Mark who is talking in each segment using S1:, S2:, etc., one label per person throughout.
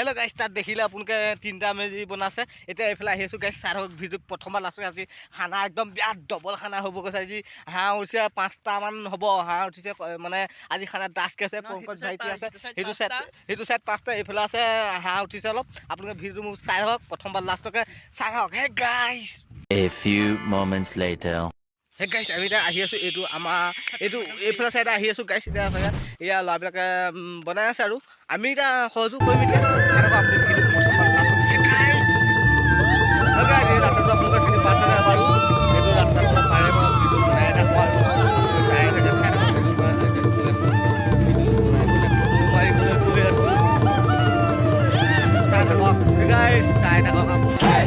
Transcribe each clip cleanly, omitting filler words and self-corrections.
S1: Hello guys তাত দেখিলে আপোনাকে তিনটা মেজি বনাছে এতিয়া এফালে আহি আছো গাইস চাৰক ভিডিও প্ৰথমবাৰ লাষ্ট আজি খানা একদম বিৰাট ডবল খানা হ'ব কৈছে আজি হাঁহ হৈছে 5টা মান হ'ব হাঁহ উঠিছে মানে আজি খানা ডাস্ক আছে পংকজ ভাইটি আছে হেতু সাইড 5টা এফালে আছে হাঁহ উঠিছে অলপ আপোনাকে ভিডিও মোক চাই হওক প্ৰথমবাৰ লাষ্টকে চাই হওক hey guys
S2: A few moments later
S1: hey guys আমি এটা আহি আছো এটো আমাৰ এটো এফালে সাইড আহি আছো গাইস এটা ইয়া লাবিলাকে বনাই আছে আৰু আমি এটা সহযোগ কৰিম এতিয়া চাৰক আপুনি ভিডিও প্ৰথমবাৰ লাষ্ট হে গাইস এই ৰাস্তাটো আপোনালোকে চিনি পাইছে নে বাৰু এটো ৰাস্তাটো পাৰে ভিডিও বনাই এটা কোৱা চাই এটা চাই guys, saya nak kamu. Hey,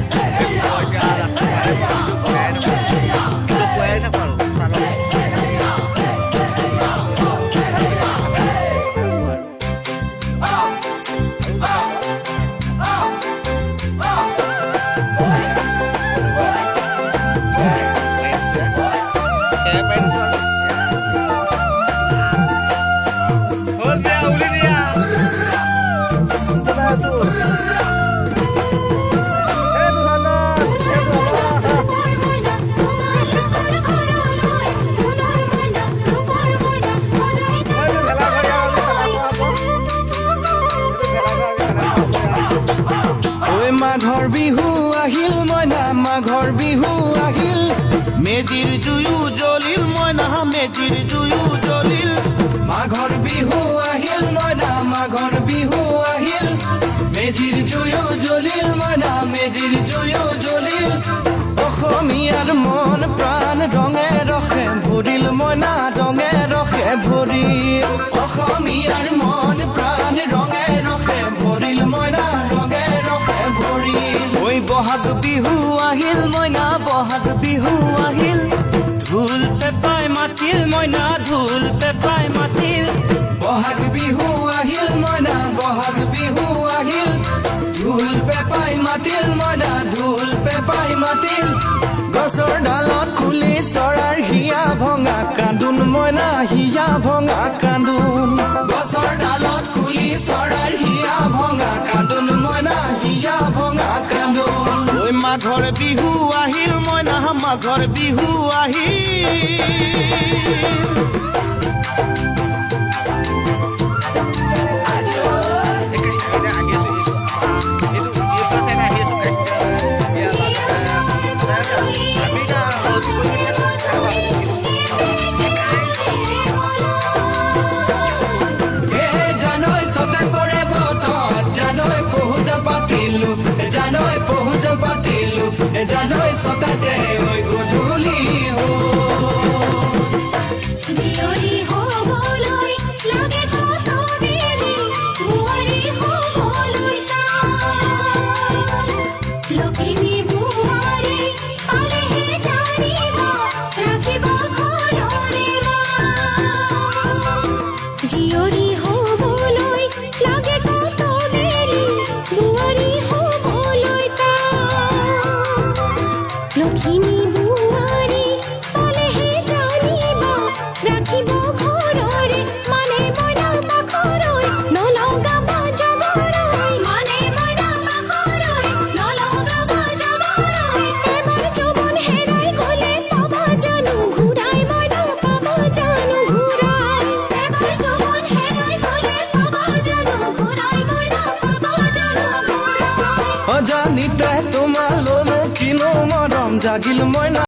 S3: মাঘৰ বিহু আহিল মইনা মাঘৰ বিহু আহিল মেজিৰ জুয়ু জ্বলিল মইনা মেজিৰ জুয়ু জ্বলিল মাঘৰ বিহু আহিল মইনা মাঘৰ বিহু আহিল মেজিৰ জুয়ু জ্বলিল মইনা মেজিৰ জুয়ু জ্বলিল অসমীয়াৰ মন প্ৰাণ ৰঙে ৰখে ভৰিল মইনা ৰঙে ৰখে ভৰিল অসমীয়াৰ মন প্ৰাণ ৰঙে ৰখে ভৰিল মইনা ৰঙে ৰখে ঐ বহাগ বিহু আহিল মইনা বহাগ বিহু আহিল ঢোল পেপাই মাতিল মইনা ঢোল পেপাই মাতিল বহাগ বিহু আহিল মইনা বহাগ বিহু আহিল ঢোল পেপাই মাতিল মইনা ঢোল পেপাই মাতিল গছৰ ডালত খুলি চৰাৰ হিয়া ভঙা কান্দোন মইনা হিয়া ভঙা কান্দোন গছৰ ডালত খুলি চৰাৰ হিয়া ভঙা কান্দোন মইনা হিয়া ভঙা কান্দোন ঐ মাঘৰ বিহু আহিল মইনা মাঘৰ বিহু আহিল জানৈ পহুজ পাতিলো জানৈ সতাতে ঐ গধূলি জিয়ৰি হবলৈ লাগে কত বেলি বুৱাৰী হবলৈ লখিমী বুৱাৰী পালেহে জানিব ৰাখিব ঘৰৰে জিয়ৰি হবলৈ লাগে কত বেলি বুৱাৰী লখিমী বুৱাৰী পালেহে জানিব ৰাখিব ঘৰৰে মানে মইনা পাখৰৈ নলগাব জগৰৈ মানে মইনা পাখৰৈ নলগাব জগৰৈ এবাৰ যৌৱন হেৰাই গ'লে পাবা জানো ঘূৰাই মইনা পাবা জানো ঘূৰাই এবাৰ যৌৱন হেৰাই গ'লে পাবা জানো ঘূৰাই মইনা পাবা জানো ঘূৰাই অজানিতে তোমালৈ কিনো মৰম জাগিল মইনা